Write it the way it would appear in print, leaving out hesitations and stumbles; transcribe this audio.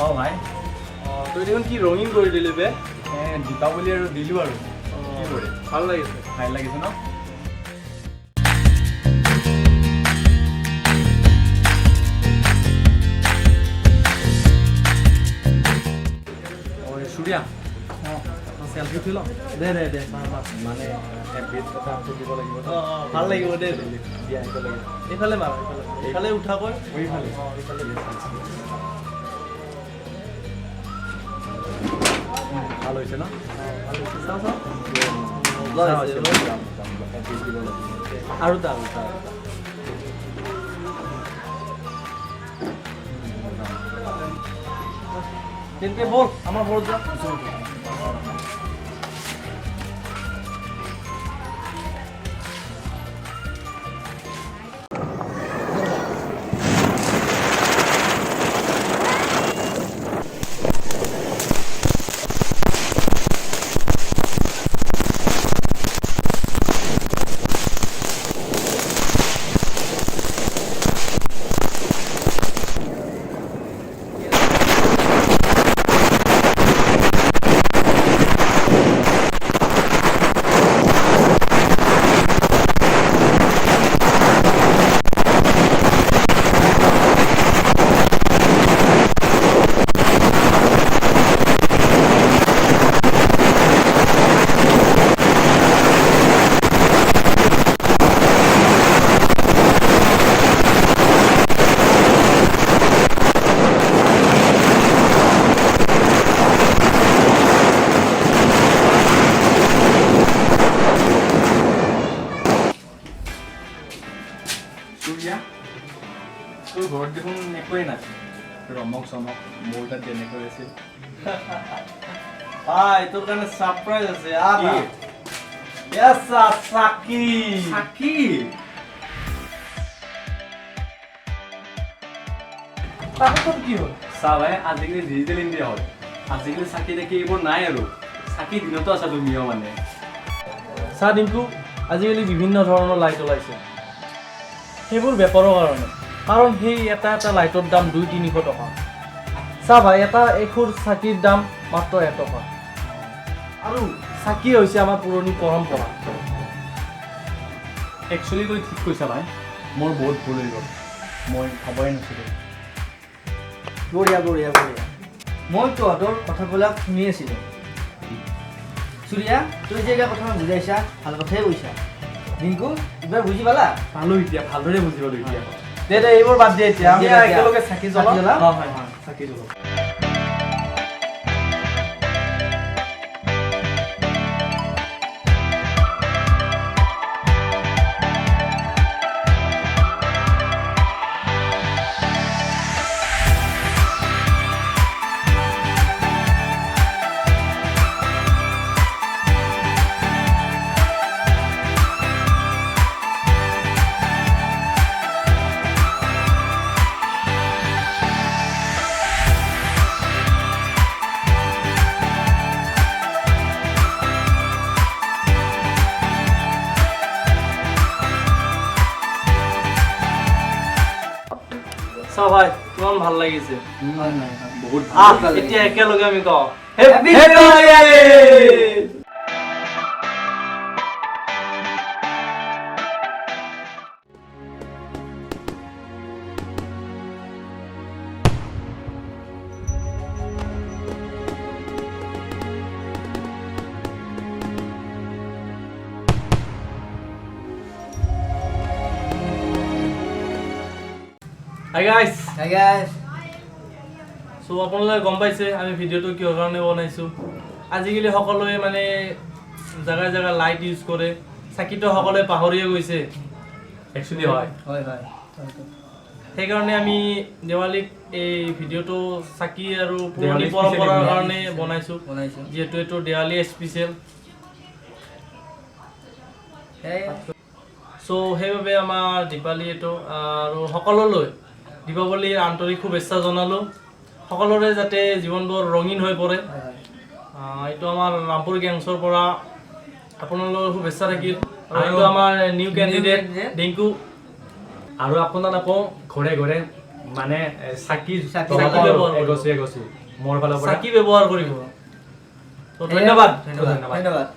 অঁ ভাই তই দেখোন কি ৰঙীন কৰি দিলি বে দীপাৱলী আৰু দিলোঁ আৰু কি কৰি ভাল লাগিছে ভাল লাগিছে ন সূৰ্যা চেলফি উঠি লওঁ দে মানে এবিধ কথা সুধিব লাগিব ভাল লাগিব দে দিয়া একেলগে এইফালে মাৰ এইফালে উঠাকৈ এইফালে এইফালে ভাল হৈছে ন ভাল হৈছে চাওঁ আৰু তাৰ তেন্তে বল আমাৰ ঘৰত যা তোৰ ঘৰত দেখোন একোৱেই নাই ৰমক চমক মোৰ তাত যেনেকৈ আছিল তোৰ কাৰণে ছাৰপ্ৰাইজ আছে চাকি চাকি তাৰপিছত কি হ'ল চা ভাই আজিকালি ডিজিটেল ইণ্ডিয়া হ'ল আজিকালি চাকি দেখি এইবোৰ নাই আৰু চাকি দিনতো আছা তুমিও মানে চা দিনকু আজিকালি বিভিন্ন ধৰণৰ লাইট ওলাইছে সেইবোৰ বেপাৰৰ কাৰণে কাৰণ সেই এটা লাইটৰ দাম 200-300 টকা চা ভাই এটা এখুৰ চাকিৰ দাম মাত্ৰ 1 টকা আৰু চাকি হৈছে আমাৰ পুৰণি পৰম্পৰা একচুৱেলি তই ঠিক কৈছা ভাই মোৰ বহুত ভুল হৈ গ'ল মই ভাবই নাছিলোঁ বঢ়িয়া মই তহঁতৰ কথাবিলাক শুনি আছিলোঁ সূৰ্যা তই যে এটা কথা বুজাইছা ভাল কথাই কৈছা দিনকু এইবাৰ বুজি পালা পালোঁ এতিয়া ভালদৰে বুজি পালোঁ এতিয়া দে এইবোৰ বাদ দে এতিয়া আমি একেলগে চাকি জ্বলাওঁ হয় চাকি জ্বলাওঁ চা ভাই কিমান ভাল লাগিছে বহুত এতিয়া একেলগে আমি কওঁ Happy Hi guys. So আপোনালোকে গম পাইছে আমি ভিডিওটো কিহৰ কাৰণে বনাইছো আজিকালি সকলোৱে মানে জায়গা জায়গা লাইট ইউজ কৰে চাকিটো সকলোৱে পাহৰিয়ে গৈছে একচুয়ালি হয় সেইকাৰণে আমি দেৱালীত এই ভিডিওটো চাকি আৰু পুৰণি পৰম্পৰাৰ কাৰণে বনাইছো যেহেতু এইটো দেৱালী স্পেশাল সো সেইভাবে আমাৰ দীপাৱলী এইটো আৰু সকলোলৈ দীপাৱলীৰ আন্তৰিক শুভেচ্ছা জনালো সকলোৰে যাতে জীৱনবোৰ ৰঙীন হৈ পৰে এইটো আমাৰ ৰামপুৰ গেংছৰ পৰা আপোনালোকৰ শুভেচ্ছা থাকিল আৰু এইটো আমাৰ নিউ ক্যান্ডিডেট ডিংকু আৰু আপোনালোকক ঘৰে ঘৰে মানে চাকি চাকি ব্যৱহাৰ কৰিব। এগছি মোৰ ফালৰ পৰা চাকি ব্যৱহাৰ কৰিব তো ধন্যবাদ ধন্যবাদ ধন্যবাদ